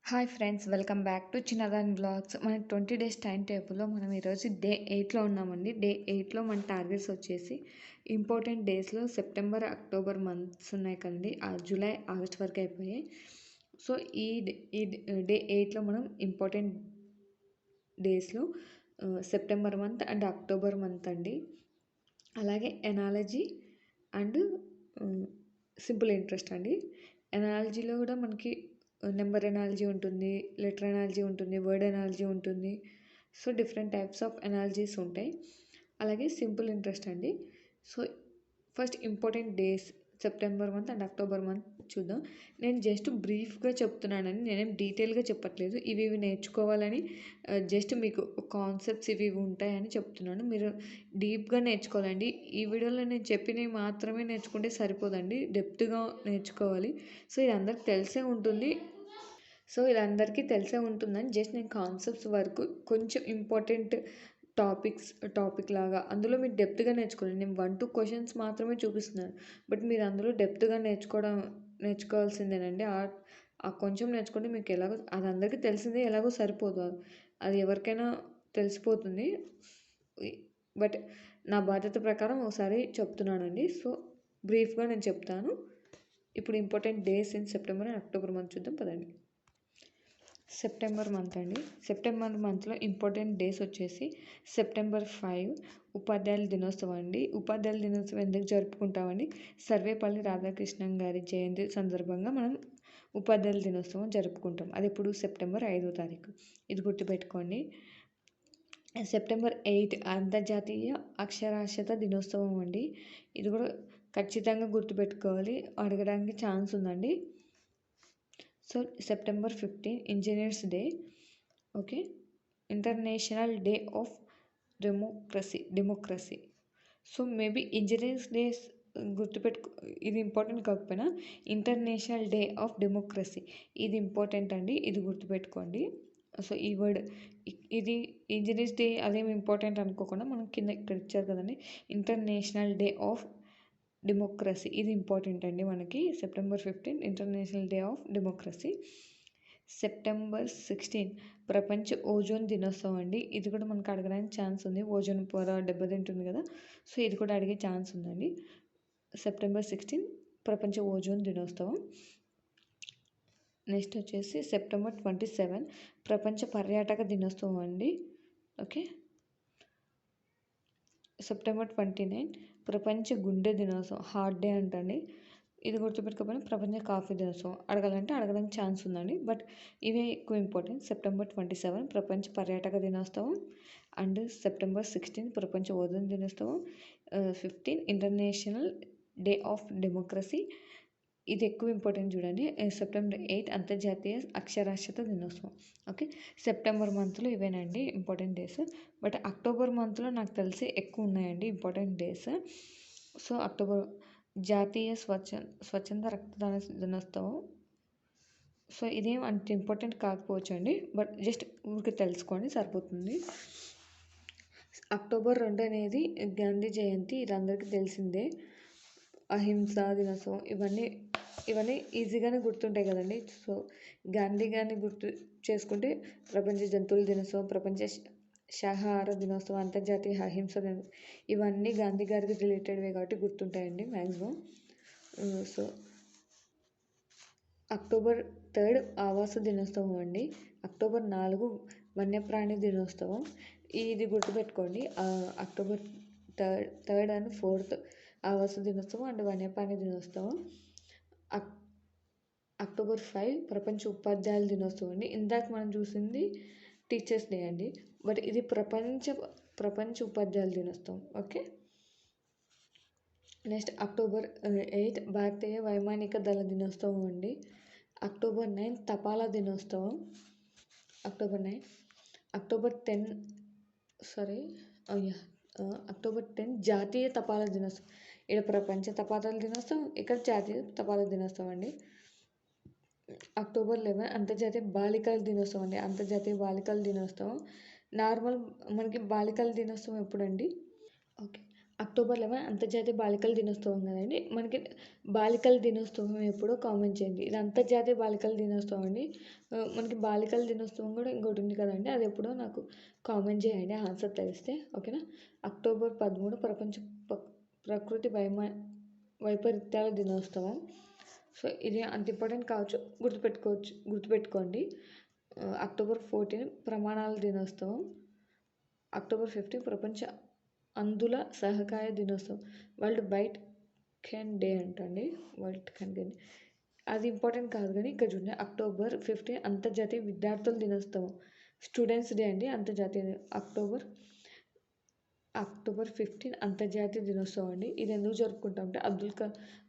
Hi friends, welcome back to చిన్నదాని blogs. మన 20 days time టేబుల్లో మనం ఈరోజు డే 8లో ఉన్నామండి. డే 8లో మన టార్గెట్స్ వచ్చేసి ఇంపార్టెంట్ డేస్లో సెప్టెంబర్ అక్టోబర్ మంత్స్ ఉన్నాయి కదండి, జూలై ఆగస్ట్ వరకు అయిపోయాయి. సో డే 8లో మనం ఇంపార్టెంట్ డేస్లో September month and October month అండి. అలాగే ఎనాలజీ అండ్ సింపుల్ ఇంట్రెస్ట్ అండి. ఎనాలజీలో కూడా మనకి నెంబర్ ఎనాలజీ ఉంటుంది, లెటర్ ఎనాలజీ ఉంటుంది, వర్డ్ ఎనాలజీ ఉంటుంది. So different types of analogies ఉంటాయి. అలాగే సింపుల్ ఇంట్రెస్ట్ అండి. So first important days September month and October month చూద్దాం. నేను జస్ట్ బ్రీఫ్గా చెప్తున్నానని, నేనేం డీటెయిల్గా చెప్పట్లేదు. ఇవి నేర్చుకోవాలని, జస్ట్ మీకు కాన్సెప్ట్స్ ఇవి ఉంటాయని చెప్తున్నాను. మీరు డీప్గా నేర్చుకోవాలండి. ఈ వీడియోలో నేను చెప్పినవి మాత్రమే నేర్చుకుంటే సరిపోదండి, డెప్త్గా నేర్చుకోవాలి. సో ఇది అందరికి తెలిసే ఉంటుంది. ఉంటుందని జస్ట్ నేను కాన్సెప్ట్స్ వరకు కొంచెం ఇంపార్టెంట్ టాపిక్ లాగా అందులో మీరు డెప్త్గా నేర్చుకోవాలి. నేను 1-2 క్వశ్చన్స్ మాత్రమే చూపిస్తున్నాను, బట్ మీరు అందులో డెప్త్గా నేర్చుకోవాల్సిందేనండి. ఆ కొంచెం నేర్చుకుంటే మీకు ఎలాగో అది అందరికీ తెలిసిందే, ఎలాగో సరిపోదు, అది ఎవరికైనా తెలిసిపోతుంది. బట్ నా బాధ్యత ప్రకారం ఒకసారి చెప్తున్నానండి. సో బ్రీఫ్గా నేను చెప్తాను. ఇప్పుడు important days in September and October month చూద్దాం పదండి. సెప్టెంబర్ మంత్ అండి. సెప్టెంబర్ మంత్లో ఇంపార్టెంట్ డేస్ వచ్చేసి సెప్టెంబర్ 5 ఉపాధ్యాయుల దినోత్సవం అండి. ఉపాధ్యాయుల దినోత్సవం ఎందుకు జరుపుకుంటామండి? సర్వేపల్లి రాధాకృష్ణన్ గారి జయంతి సందర్భంగా మనం ఉపాధ్యాయుల దినోత్సవం జరుపుకుంటాం. అది ఇప్పుడు సెప్టెంబర్ 5వ తారీఖు. ఇది గుర్తుపెట్టుకోండి. సెప్టెంబర్ 8 అంతర్జాతీయ అక్షరాస్యత దినోత్సవం అండి. ఇది కూడా ఖచ్చితంగా గుర్తుపెట్టుకోవాలి, అడగడానికి ఛాన్స్ ఉందండి. So September 15 engineers day. Okay, international day of democracy. So maybe engineers days గుర్తుపెట్టుకో, ఇది ఇంపార్టెంట్ కాకపోయినా ఇంటర్నేషనల్ డే ఆఫ్ డెమోక్రసీ ఇది ఇంపార్టెంట్ అండి, ఇది గుర్తుపెట్టుకోండి. సో ఈ వర్డ్, ఇది ఇంజనీర్స్ డే అదేమి ఇంపార్టెంట్ అనుకోకుండా మనం కింద ఇక్కడ ఇచ్చారు కదండి, ఇంటర్నేషనల్ డే ఆఫ్ డెమోక్రసీ ఇది ఇంపార్టెంట్ అండి మనకి. September 15 international day of democracy. September 16 ప్రపంచ ఓజోన్ దినోత్సవం అండి. ఇది కూడా మనకు అడగడానికి ఛాన్స్ ఉంది. ఓజోన్ పొర దెబ్బతింటుంది కదా, సో ఇది కూడా అడిగే ఛాన్స్ ఉందండి. సెప్టెంబర్ 16 ప్రపంచ ఓజోన్ దినోత్సవం. నెక్స్ట్ వచ్చేసి సెప్టెంబర్ 27 ప్రపంచ పర్యాటక దినోత్సవం అండి. ఓకే, సెప్టెంబర్ 29 ప్రపంచ గుండె దినోత్సవం, హార్ట్ డే అంటండి. ఇది గుర్తుపెట్టుకోకపోయినా ప్రపంచ కాఫీ దినోత్సవం అడగడానికి ఛాన్స్ ఉందండి, బట్ ఇవే ఎక్కువ ఇంపార్టెంట్. సెప్టెంబర్ 27 ప్రపంచ పర్యాటక దినోత్సవం అండ్ సెప్టెంబర్ 16 ప్రపంచ ఓజోన్ దినోత్సవం, 15 ఇంటర్నేషనల్ డే ఆఫ్ డెమోక్రసీ ఇది ఎక్కువ ఇంపార్టెంట్ చూడండి. సెప్టెంబర్ 8 అంతర్జాతీయ అక్షరాస్యత దినోత్సవం. ఓకే, సెప్టెంబర్ మంత్లో ఇవేనండి ఇంపార్టెంట్ డేస్. బట్ అక్టోబర్ మంత్లో నాకు తెలిసి ఎక్కువ ఉన్నాయండి ఇంపార్టెంట్ డేస్. సో అక్టోబర్ జాతీయ స్వచ్ఛంద రక్తదాన దినోత్సవం. సో ఇదేం అంత ఇంపార్టెంట్ కాకపోవచ్చు అండి, బట్ జస్ట్ ఊరికి తెలుసుకోండి సరిపోతుంది. అక్టోబర్ 2 అనేది గాంధీ జయంతి, ఇది అందరికీ తెలిసిందే. అహింసా దినోత్సవం, ఇవన్నీ ఈజీగానే గుర్తుంటాయి కదండి. సో గాంధీ గారిని గుర్తు చేసుకుంటే ప్రపంచ జంతువుల దినోత్సవం, ప్రపంచ శాకాహార దినోత్సవం, అంతర్జాతీయ అహింస దినోత్సవం, ఇవన్నీ గాంధీ గారికి రిలేటెడ్వే కాబట్టి గుర్తుంటాయండి మ్యాక్సిమం. సో అక్టోబర్ 3 ఆవాస దినోత్సవం అండి. అక్టోబర్ 4 వన్యప్రాణి దినోత్సవం, ఇది గుర్తుపెట్టుకోండి. అక్టోబర్ 3 అండ్ 4 ఆవాస దినోత్సవం అండ్ వన్యప్రాణి దినోత్సవం. అక్టోబర్ 5 ప్రపంచ ఉపాధ్యాయుల దినోత్సవం అండి. ఇందాక మనం చూసింది టీచర్స్ డే అండి, బట్ ఇది ప్రపంచ ఉపాధ్యాయుల దినోత్సవం. ఓకే, నెక్స్ట్ అక్టోబర్ 8 భారతీయ వైమానిక దళ దినోత్సవం అండి. అక్టోబర్ 9 తపాలా దినోత్సవం. అక్టోబర్ 10 జాతీయ తపాలా దినోత్సవం. ఇక్కడ ప్రపంచ తపాలా దినోత్సవం, ఇక్కడ జాతీయ తపాలా దినోత్సవం అండి. అక్టోబర్ 11 అంతర్జాతీయ బాలికల దినోత్సవం అండి. అంతర్జాతీయ బాలికల దినోత్సవం. నార్మల్ మనకి బాలికల దినోత్సవం ఎప్పుడండి? ఓకే, అక్టోబర్ 11 అంతర్జాతీయ బాలికల దినోత్సవం కదండి. మనకి బాలికల దినోత్సవం ఎప్పుడో కామెంట్ చేయండి. ఇది అంతర్జాతీయ బాలికల దినోత్సవం అండి. మనకి బాలికల దినోత్సవం కూడా ఇంకోటి ఉంది కదండి, అది ఎప్పుడో నాకు కామెంట్ చేయండి ఆన్సర్ తెలిస్తే, ఓకేనా. అక్టోబర్ 13 ప్రపంచ ప్రకృతి వైపరీత్యాల దినోత్సవం. సో ఇది అంత ఇంపార్టెంట్ కావచ్చు, గుర్తుపెట్టుకోండి. అక్టోబర్ 14 ప్రమాణాల దినోత్సవం. అక్టోబర్ 15 ప్రపంచ అంధుల సహకార దినోత్సవం. వరల్డ్ బైట్ క్యాన్ డే అంటండి, వరల్డ్ క్యాన్ డే. అది ఇంపార్టెంట్ కాదు కానీ ఇక్కడ చూడండి, అక్టోబర్ 15 అంతర్జాతీయ విద్యార్థుల దినోత్సవం, స్టూడెంట్స్ డే అండి. అంతర్జాతీయ అక్టోబర్ 15 అంతర్జాతీయ దినోత్సవం అండి. ఇది ఎందుకు జరుపుకుంటాం అంటే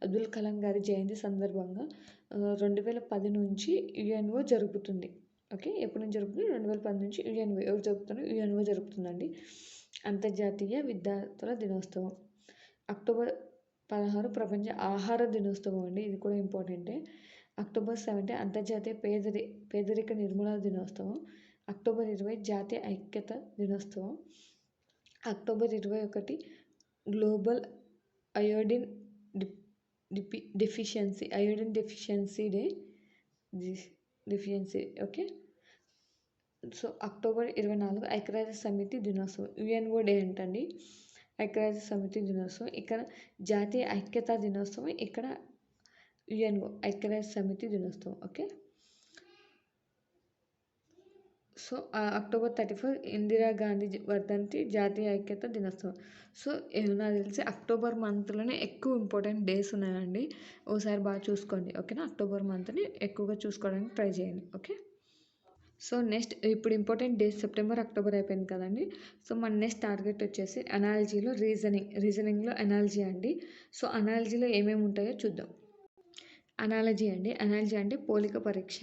అబ్దుల్ కలాం గారి జయంతి సందర్భంగా 2010 నుంచి యుఎన్ఓ జరుగుతుంది. ఓకే, ఎప్పటి నుంచి జరుగుతుంది? 2010 నుంచి యుఎన్ఓ. ఎవరు జరుపుతున్నారు? యుఎన్ఓ జరుపుతుందండి అంతర్జాతీయ విద్యార్థుల దినోత్సవం. అక్టోబర్ 16 ప్రపంచ ఆహార దినోత్సవం అండి, ఇది కూడా ఇంపార్టెంటే. అక్టోబర్ 17 అంతర్జాతీయ పేదరిక నిర్మూలన దినోత్సవం. అక్టోబర్ 20 జాతీయ ఐక్యత దినోత్సవం. October 21 global iodine deficiency deficiency okay. So October 24 ఐక్యరాజ్య సమితి దినోత్సవం, యుఎన్ఓ డే అంటండి, ఐక్యరాజ్య సమితి దినోత్సవం. ఇక్కడ జాతీయ ఐక్యతా దినోత్సవం, ఇక్కడ యుఎన్ఓ ఐక్యరాజ్య సమితి దినోత్సవం. ఓకే. సో అక్టోబర్ 31 ఇందిరాగాంధీ వర్ధంతి జాతీయ ఐక్యత దినోత్సవం. సో నాకు తెలిసి అక్టోబర్ మంత్లోనే ఎక్కువ ఇంపార్టెంట్ డేస్ ఉన్నాయండి, ఓసారి బాగా చూసుకోండి, ఓకేనా. అక్టోబర్ మంత్ని ఎక్కువగా చూసుకోవడానికి ట్రై చేయండి, ఓకే. సో నెక్స్ట్ ఇప్పుడు ఇంపార్టెంట్ డేస్ సెప్టెంబర్, అక్టోబర్ అయిపోయింది కదండి. సో మన నెక్స్ట్ టార్గెట్ వచ్చేసి అనాలజీలో రీజనింగ్లో అనాలజీ అండి. సో అనాలజీలో ఏమేమి ఉంటాయో చూద్దాం. అనాలజీ అంటే పోలిక పరీక్ష.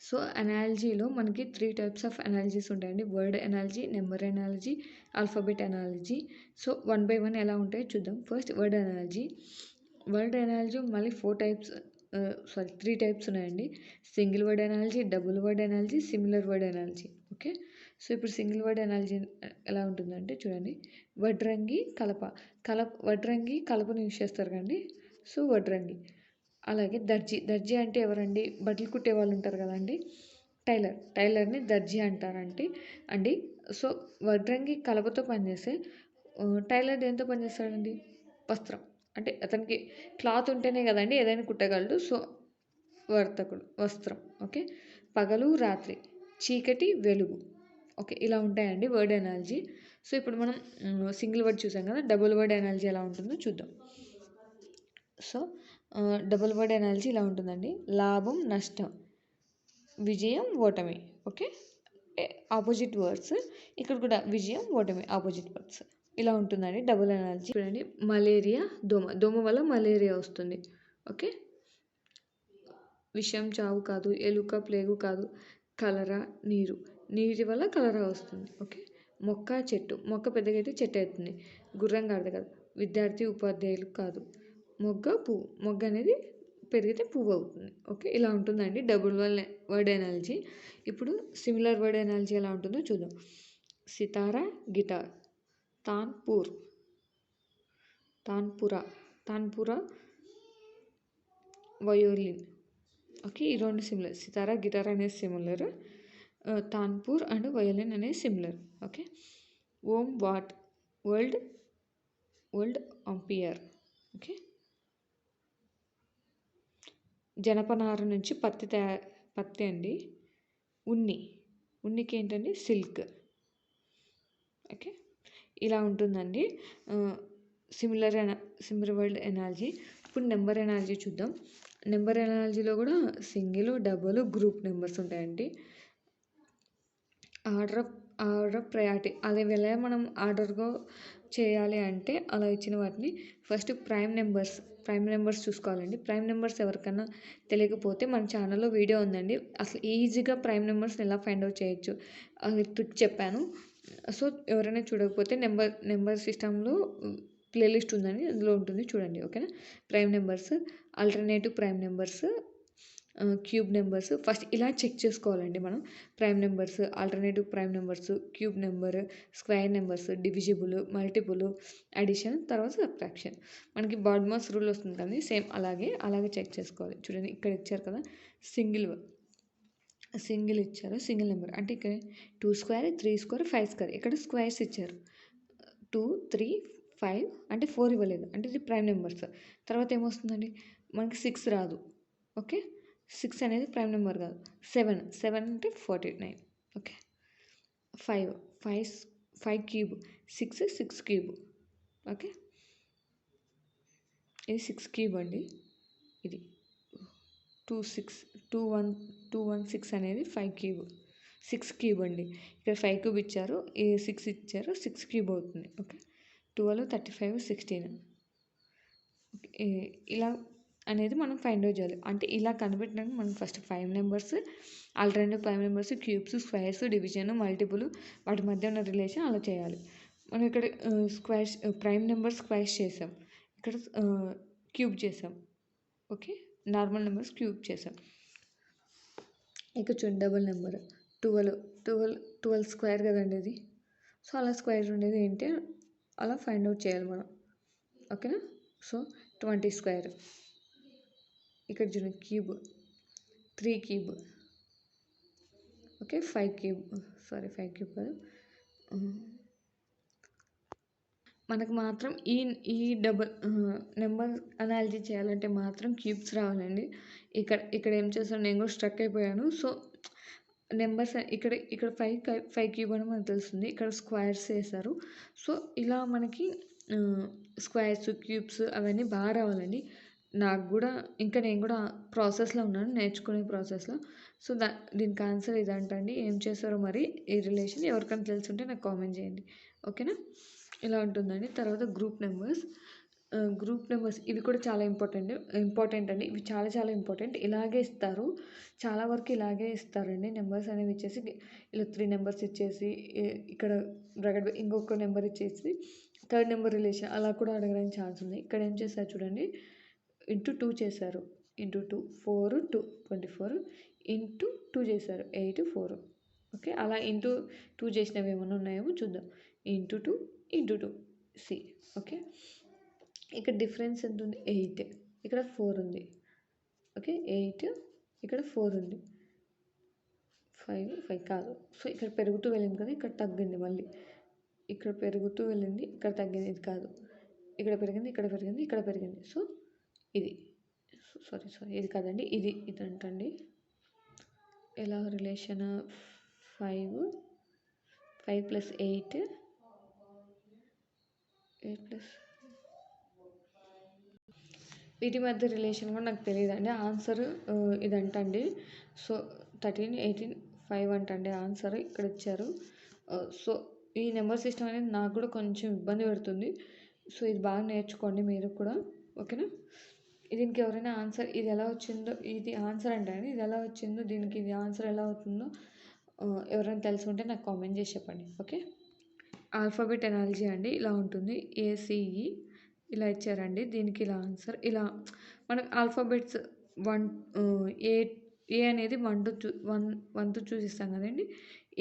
సో అనాలజీలో మనకి 3 టైప్స్ ఆఫ్ అనాలజీస్ ఉంటాయండి. Word analogy, number analogy, alphabet analogy. So 1 by 1 ఎలా ఉంటాయో చూద్దాం. ఫస్ట్ వర్డ్ అనాలజీ మళ్ళీ 3 టైప్స్ ఉన్నాయండి. Single word analogy, double word analogy, similar word analogy. Okay. So ఇప్పుడు సింగిల్ వర్డ్ అనాలజీ ఎలా ఉంటుందంటే చూడండి, వడ్రంగి వడ్రంగి కలపను యూస్ చేస్తారు కదండి, సో వడ్రంగి. అలాగే దర్జీ అంటే ఎవరండి? బట్టలు కుట్టే వాళ్ళు ఉంటారు కదండి, టైలర్ని దర్జీ అండి. సో వడ్రంగి కలపతో పనిచేస్తే టైలర్ దేంతో పనిచేస్తాడండి? వస్త్రం, అంటే అతనికి క్లాత్ ఉంటేనే కదండి ఏదైనా కుట్టగలడు. సో వస్త్రం. ఓకే. పగలు రాత్రి, చీకటి వెలుగు. ఓకే, ఇలా ఉంటాయండి వర్డ్ అనాలజీ. సో ఇప్పుడు మనం సింగిల్ వర్డ్ చూసాం కదా, డబుల్ వర్డ్ అనాలజీ ఎలా ఉంటుందో చూద్దాం. సో డబుల్ వర్డ్ అనాలజీ ఇలా ఉంటుందండి. లాభం, నష్టం, విజయం, ఓటమి. Okay, opposite words. ఇక్కడ కూడా విజయం, ఓటమి, ఆపోజిట్ వర్డ్స్. ఇలా ఉంటుందండి డబుల్ అనాలజీ. చూడండి, మలేరియా, దోమ వల్ల మలేరియా వస్తుంది. ఓకే. విషం చావు కాదు, ఎలుక ప్లేగు కాదు, కలరా నీటి వల్ల కలరా వస్తుంది. ఓకే. మొక్క చెట్టు, మొక్క పెద్దగైతే చెట్టు అవుతుంది. గుర్రం గాడిద కాదు, విద్యార్థి ఉపాధ్యాయులు కాదు. మొగ్గ అనేది పెరిగితే పువ్వు అవుతుంది. ఓకే, ఇలా ఉంటుందండి డబుల్ వర్డ్ ఎనాలజీ. ఇప్పుడు సిమిలర్ వర్డ్ ఎనాలజీ ఎలా ఉంటుందో చూద్దాం. Sitar, guitar, tanpura, violin. Okay, ఈ రెండు సిమిలర్. సితారా, గిటార్ అనేది సిమిలర్, తాన్పూర్ అండ్ వయోలిన్ అనేది similar. Okay. Ohm watt, world ampere. Okay. జనపనార నుంచి పత్తి అండి. ఉన్నికి ఏంటండి? సిల్క్. ఓకే, ఇలా ఉంటుందండి సిమిలర్ వర్డ్ ఎనాలజీ. ఇప్పుడు నెంబర్ ఎనాలజీ చూద్దాం. నెంబర్ ఎనాలజీలో కూడా సింగిల్, డబుల్, గ్రూప్ నెంబర్స్ ఉంటాయండి. ఆర్డర్ ఆఫ్ ప్రయారిటీ, అదే వేళ మనం ఆర్డర్గా చేయాలి అంటే అలా ఇచ్చిన వాటిని ఫస్ట్ ప్రైమ్ నెంబర్స్ చూసుకోవాలండి. ప్రైమ్ నెంబర్స్ ఎవరికైనా తెలియకపోతే మన ఛానల్లో వీడియో ఉందండి, అసలు ఈజీగా ప్రైమ్ నెంబర్స్ని ఎలా ఫైండ్ అవుట్ చేయొచ్చు అది ట్రిక్ చెప్పాను. సో ఎవరైనా చూడకపోతే నెంబర్ సిస్టంలో ప్లేలిస్ట్ ఉందండి, అందులో ఉంటుంది, చూడండి. ఓకేనా. Prime numbers, alternative prime numbers, cube numbers first ఇలా చెక్ చేసుకోవాలండి మనం. Prime numbers, alternative prime numbers, cube number, square numbers, divisible, multiple, addition, తర్వాత సబ్ట్రాక్షన్. మనకి బాడ్మాస్ రూల్ వస్తుంది కానీ సేమ్ అలాగే చెక్ చేసుకోవాలి. చూడండి ఇక్కడ ఇచ్చారు కదా, సింగిల్ ఇచ్చారు, సింగిల్ నెంబర్ అంటే ఇక్కడ 2 స్క్వేర్, 3 స్క్వేర్, 5 స్క్వేర్, ఇక్కడ స్క్వేర్స్ ఇచ్చారు. 2, 3, 5 అంటే 4 ఇవ్వలేదు అంటే ఇది ప్రైమ్ నెంబర్స్. తర్వాత ఏమొస్తుందండి మనకి 6 రాదు. ఓకే, 6 అనేది ప్రైమ్ నెంబర్ కాదు. 7 అంటే 49. Okay, 5 5 5 cube, 6 cube. ఓకే, ఇది 6 క్యూబ్ అండి. ఇది 216 అనేది 5 క్యూబ్, 6 క్యూబ్ అండి. ఇక్కడ 5 క్యూబ్ ఇచ్చారు, 6 ఇచ్చారు, 6 క్యూబ్ అవుతుంది. ఓకే, 12, 35, 16. ఇలా అనేది మనం ఫైండ్ అవుట్ చేయాలి. అంటే ఇలా కనిపెట్టడానికి మనం first 5 numbers, alternative prime numbers, cubes, squares, division, multiple, వాటి మధ్య ఉన్న రిలేషన్ అలా చేయాలి. మనం ఇక్కడ స్క్వేర్స్, ప్రైమ్ నెంబర్స్ స్క్వేర్స్ చేసాం, ఇక్కడ క్యూబ్ చేసాం. ఓకే, నార్మల్ నెంబర్స్ క్యూబ్ చేసాం. ఇక చూడండి డబుల్ నెంబర్ 12 స్క్వేర్ కదండి ఇది. సో అలా స్క్వేర్ ఉండేది ఏంటి అలా ఫైండ్ అవుట్ చేయాలి మనం. ఓకేనా, సో 20 స్క్వేర్. ఇక్కడ చూడండి cube, 3 cube. Okay, 5 cube, 5 cube కాదు. మనకు మాత్రం ఈ డబుల్ నెంబర్ అనాలిసిస్ చేయాలంటే మాత్రం క్యూబ్స్ రావాలండి. ఇక్కడ ఏం చేస్తాను, నేను కూడా స్ట్రక్ అయిపోయాను. సో నెంబర్స్ ఇక్కడ 5 క్యూబ్ అని మనకు తెలుస్తుంది, ఇక్కడ స్క్వేర్స్ వేశారు. సో ఇలా మనకి స్క్వేర్స్, క్యూబ్స్ అవన్నీ బాగా రావాలండి. నాకు కూడా నేను కూడా ప్రాసెస్లో ఉన్నాను, నేర్చుకునే ప్రాసెస్లో. సో దీనికి ఆన్సర్ ఇదంటండి. ఏం చేస్తారో మరి ఈ రిలేషన్ ఎవరికైనా తెలుసుంటే నాకు కామెంట్ చేయండి. ఓకేనా, ఇలా ఉంటుందండి. తర్వాత గ్రూప్ నెంబర్స్ ఇవి కూడా చాలా ఇంపార్టెంట్ అండి. ఇవి చాలా ఇంపార్టెంట్. ఇలాగే ఇస్తారు, చాలా వరకు ఇలాగే ఇస్తారండి. నెంబర్స్ అనేవి ఇచ్చేసి ఇలా 3 నెంబర్స్ ఇచ్చేసి ఇక్కడ బ్రాకెట్ ఇంకొక నెంబర్ ఇచ్చేసి థర్డ్ నెంబర్ రిలేషన్ అలా కూడా అడగడానికి ఛాన్స్ ఉంది. ఇక్కడ ఏం చేస్తారు చూడండి, ఇంటూ 2 చేశారు, ఇంటూ 2 4 2 24, ఇంటూ 2 చేశారు 8 4. ఓకే, అలా ఇంటూ 2 చేసినవి ఏమైనా ఉన్నాయేమో చూద్దాం. Into 2 into 2 C. ఓకే, ఇక్కడ డిఫరెన్స్ ఎంత ఉంది, 8, ఇక్కడ 4 ఉంది. ఓకే, 8, ఇక్కడ 4 ఉంది. 5 కాదు. సో ఇక్కడ పెరుగుతూ వెళ్ళింది కదా, ఇక్కడ తగ్గింది. మళ్ళీ ఇక్కడ పెరుగుతూ వెళ్ళింది, ఇక్కడ తగ్గింది. ఇది కాదు, ఇక్కడ పెరిగింది, ఇక్కడ పెరిగింది, ఇక్కడ పెరిగింది. సో ఇది సారీ ఇది కాదండి, ఇదంటండి. ఎలా రిలేషన్ 5 ప్లస్ 8 ప్లస్ వీటి మధ్య రిలేషన్ కూడా నాకు తెలియదండి. ఆన్సర్ ఇదంటండి. సో 13, 18, 5 అంటండి ఆన్సర్ ఇక్కడ ఇచ్చారు. సో ఈ నెంబర్ సిస్టమ్ అనేది నాకు కూడా కొంచెం ఇబ్బంది పెడుతుంది. సో ఇది బాగా నేర్చుకోండి మీరు కూడా. ఓకేనా, దీనికి ఎవరైనా ఆన్సర్ ఇది ఎలా వచ్చిందో, ఇది ఆన్సర్ అంటే ఇది ఎలా వచ్చిందో, దీనికి ఇది ఆన్సర్ ఎలా అవుతుందో ఎవరైనా తెలుసుకుంటే నాకు కామెంట్ చేసి చెప్పండి. ఓకే, ఆల్ఫాబెట్ ఎనాలజీ అండి ఇలా ఉంటుంది. ACE ఇలా ఇచ్చారండి, దీనికి ఇలా ఆన్సర్. ఇలా మనకు ఆల్ఫాబెట్స్ ఏ అనేది 1 to చూసిస్తాం కదండి.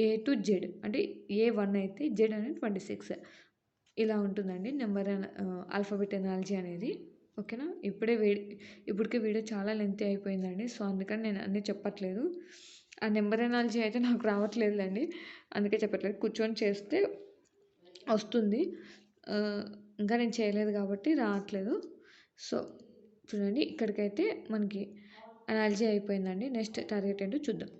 A to Z అంటే A1 అయితే Z అనేది 26. ఇలా ఉంటుందండి నెంబర్ ఆల్ఫాబెట్ ఎనాలజీ అనేది. ఓకేనా, ఇప్పటికే వీడియో చాలా లెంతీ అయిపోయిందండి. సో అందుకని నేను అన్నీ చెప్పట్లేదు. ఆ నెంబర్ ఎనాలజీ అయితే నాకు రావట్లేదులేండి, అందుకే చెప్పట్లేదు. కూర్చొని చేస్తే వస్తుంది, ఇంకా నేను చేయలేదు కాబట్టి రావట్లేదు. సో చూడండి, ఇక్కడికైతే మనకి అనాలజీ అయిపోయిందండి. నెక్స్ట్ టార్గెట్ ఏంటో చూద్దాం.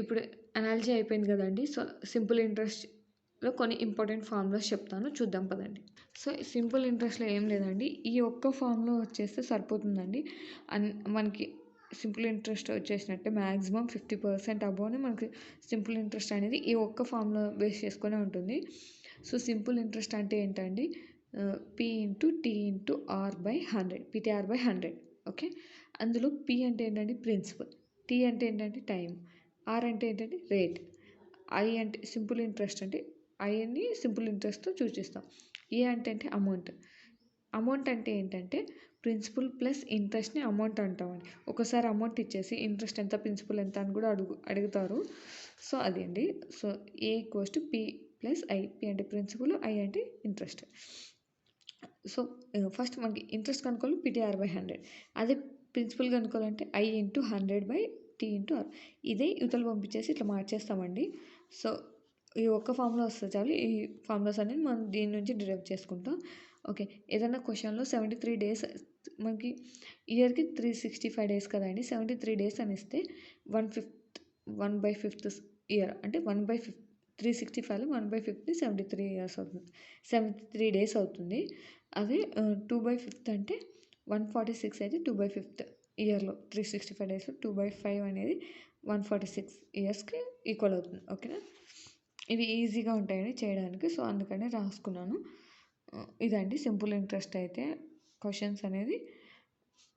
ఇప్పుడు అనాలజీ అయిపోయింది కదండి. సో సింపుల్ ఇంట్రెస్ట్లో కొన్ని ఇంపార్టెంట్ ఫార్ములాస్ చెప్తాను, చూద్దాం పదండి. సో సింపుల్ ఇంట్రెస్ట్లో ఏం లేదండి, ఈ ఒక్క ఫార్ములా వచ్చేస్తే సరిపోతుందండి. మనకి సింపుల్ ఇంట్రెస్ట్ వచ్చేసినట్టే మ్యాక్సిమం 50% అబోవ్నే మనకి సింపుల్ ఇంట్రెస్ట్ అనేది ఈ ఒక్క ఫార్ములా బేస్ చేసుకునే ఉంటుంది. సో సింపుల్ ఇంట్రెస్ట్ అంటే ఏంటండి, P into T into R/100, PTR/100. Okay, అందులో P అంటే ఏంటంటే ప్రిన్సిపల్, T అంటే ఏంటంటే టైం, R అంటే ఏంటంటే రేట్, I అంటే సింపుల్ ఇంట్రెస్ట్ అంటే ఐని సింపుల్ ఇంట్రెస్ట్తో సూచిస్తాం, A అంటే అమౌంట్, అమౌంట్ అంటే ఏంటంటే ప్రిన్సిపల్ ప్లస్ ఇంట్రెస్ట్ని అమౌంట్ అంటామండి. ఒకసారి అమౌంట్ ఇచ్చేసి ఇంట్రెస్ట్ ఎంత ప్రిన్సిపల్ ఎంత అని కూడా అడుగుతారు. సో అది అండి. So A equals to P plus I. P అంటే ప్రిన్సిపల్, ఐ అంటే ఇంట్రెస్ట్. సో ఫస్ట్ మనకి ఇంట్రెస్ట్ కనుక్కోవాలి PTR/100. అదే ప్రిన్సిపల్ కనుక్కోవాలంటే I into 100/T into R. ఇదే యువతలు పంపించేసి ఇట్లా మార్చేస్తామండి. సో ఈ ఒక్క ఫార్ములా వస్తే చాలు. ఈ ఫార్ములాస్ అనేది మనం దీని నుంచి డిరైవ్ చేసుకుంటాం. ఓకే. ఏదైనా క్వశ్చన్లో 73 డేస్ మనకి ఇయర్కి 365 డేస్ కదండి. 73 డేస్ అని ఇస్తే 1/5 ఇయర్ అంటే 1/5 365లో 1/5 73 ఇయర్స్ అవుతుంది. 73 డేస్ అవుతుంది. అదే 2/5 అంటే 146 అయితే 2/5 ఇయర్లో 365 డేస్లో 2/5 అనేది 146 ఇయర్స్కి ఈక్వల్ అవుతుంది. ఓకేనా. ఇవి ఈజీగా ఉంటాయండి చేయడానికి. సో అందుకనే రాసుకున్నాను. ఇదండి సింపుల్ ఇంట్రెస్ట్ అయితే క్వశ్చన్స్ అనేది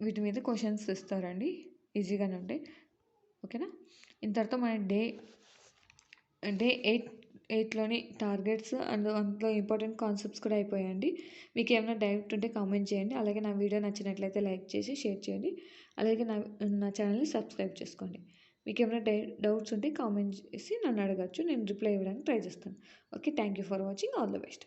వీటి మీద క్వశ్చన్స్ ఇస్తారండి. ఈజీగానే ఉంటాయి. ఓకేనా. ఇంతటితో మన డే 8లోని టార్గెట్స్ అండ్ అందులో ఇంపార్టెంట్ కాన్సెప్ట్స్ కూడా అయిపోయాయండి. మీకు ఏమైనా డౌట్ ఉంటే కామెంట్ చేయండి. అలాగే నా వీడియో నచ్చినట్లయితే లైక్ చేసి షేర్ చేయండి. అలాగే నా ఛానల్ని సబ్స్క్రైబ్ చేసుకోండి. మీకు ఏమైనా డౌట్స్ ఉంటే కామెంట్ చేసి నన్ను అడగచ్చు. నేను రిప్లై ఇవ్వడానికి ట్రై చేస్తాను. Okay. Thank you for watching. All the best.